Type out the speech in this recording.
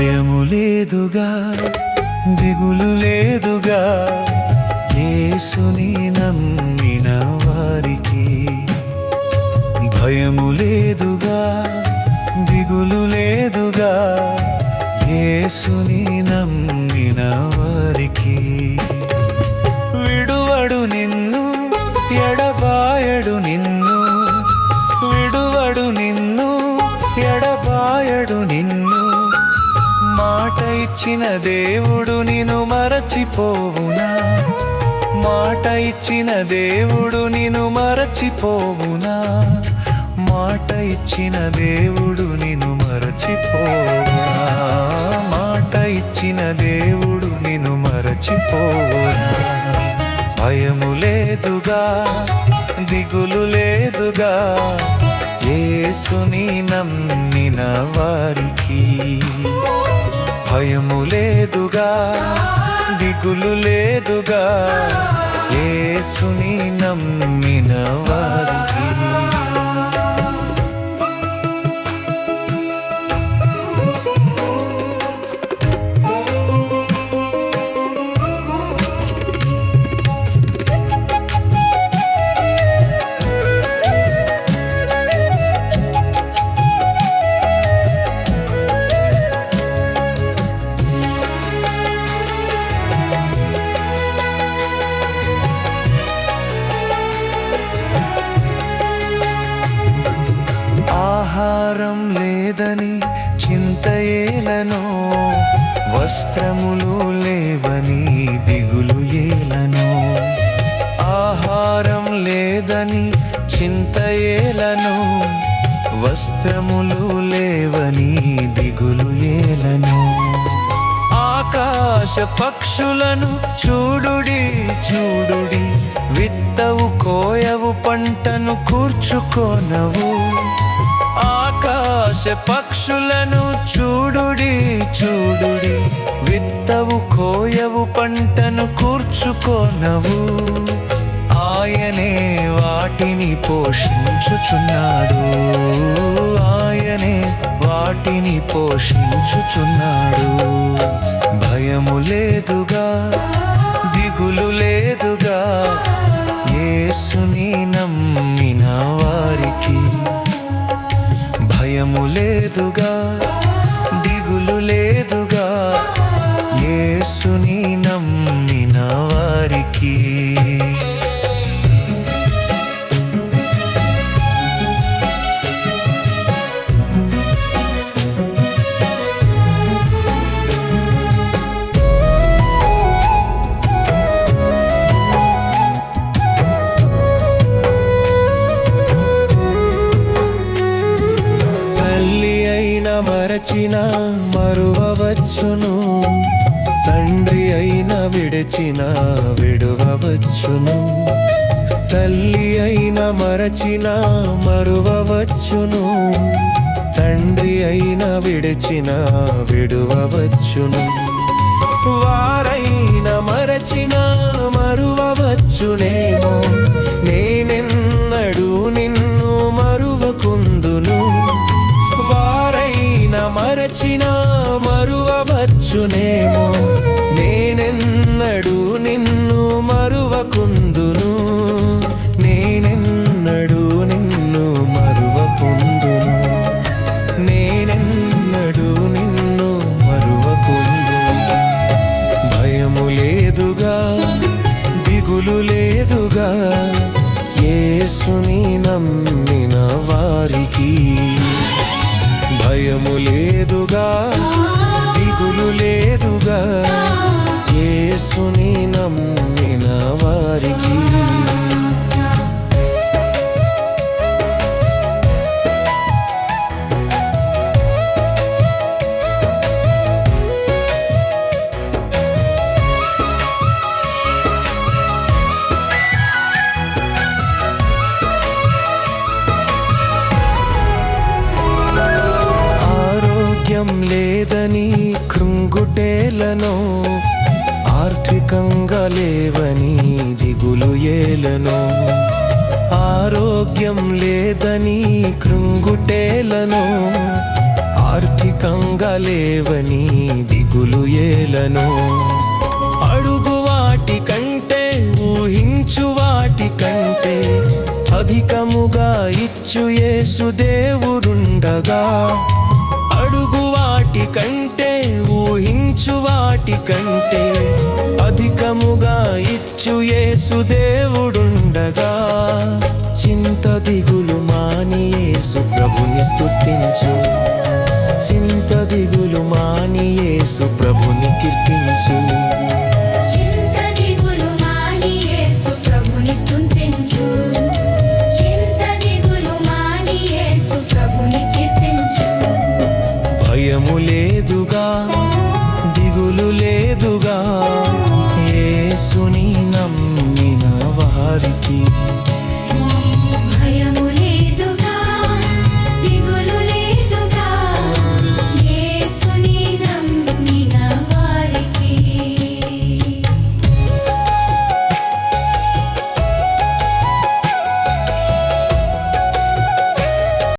భయము లేదుగా దిగులు లేదుగా యేసుని నమ్మిన వారికి. భయము లేదుగా దిగులు లేదుగా యేసుని నమ్మిన వారికి. విడువడు నిన్ను ఎడబాయడు నిన్ను, విడువడు నిన్ను ఎడబాయడు నిన్ను. మాట ఇచ్చిన దేవుడు నిన్ను మరచిపోవునా, మాట ఇచ్చిన దేవుడు నిన్ను మరచిపోవునా, మాట ఇచ్చిన దేవుడు నిన్ను మరచిపోవునా, మాట ఇచ్చిన దేవుడు నిన్ను మరచిపోవునా. భయము లేదుగా దిగులు లేదుగా యేసుని నమ్మిన వారికి. భయము లేదుగా దిగులు లేదుగా యేసుని నమ్మిన వారికి. ఆహారం లేదని చింతయేలను, వస్త్రములు లేవని దిగులు ఏలను. ఆహారం లేదని చింతయేలను, వస్త్రములు లేవని దిగులు ఏలను. ఆకాశ పక్షులను చూడుడి చూడుడి, విత్తవు కోయవు పంటను కూర్చుకోనవు. ఆకాశ పక్షులను చూడుడి చూడుడి, విత్తవు కోయవు పంటను కూర్చుకోనవు. ఆయనే వాటిని పోషించుచున్నాడు, ఆయనే వాటిని పోషించుచున్నాడు. భయము లేదుగా దిగులు లేదుగా యేసుని నమ్మిన వారికి. భయము లేదుగా దిగులు లేదుగా యేసుని నమ్మిన వారికి. మరచిన మరువవచ్చును, తండ్రి అయిన విడిచిన విడువవచ్చును. తల్లి అయిన మరచిన మరువవచ్చును, తండ్రి అయిన విడిచిన విడువవచ్చును. వారైన మరచిన మరువవచ్చునేమో, నేనెన్నడూ నిన్ను మరువకుందును. వారైన మరచిన మరువవచ్చునేమో, నేనెన్నడూ నిన్ను మరువకుందును. నేనెన్నడూ నిన్ను మరువకుందును, నేనెన్నడూ నిన్ను మరువకుందును. భయము లేదుగా దిగులు లేదుగా యేసుని నమ్మిన వారికి. భయము లేదుగా దిగులు లేదుగా యేసుని నమ్మిన వారికి. లేదని కృంగుటేలను, ఆర్థికంగా లేవని దిగులు ఏలను. ఆరోగ్యం లేదని కృంగుటేలను, ఆర్థిక అధికంగా లేవని దిగులు ఏలను. అడుగు వాటి కంటే ఊహించు వాటి కంటే అధికముగా ఇచ్చు యేసు దేవుడుండగా, అడుగు వాటి కంటే ఊహించు వాటి కంటే అధికముగా ఇచ్చు యేసు దేవుడుండగా, చింత దిగులు మాని యేసు ప్రభుని స్తుతించు, చింత దిగులు మాని యేసు ప్రభుని కీర్తించు.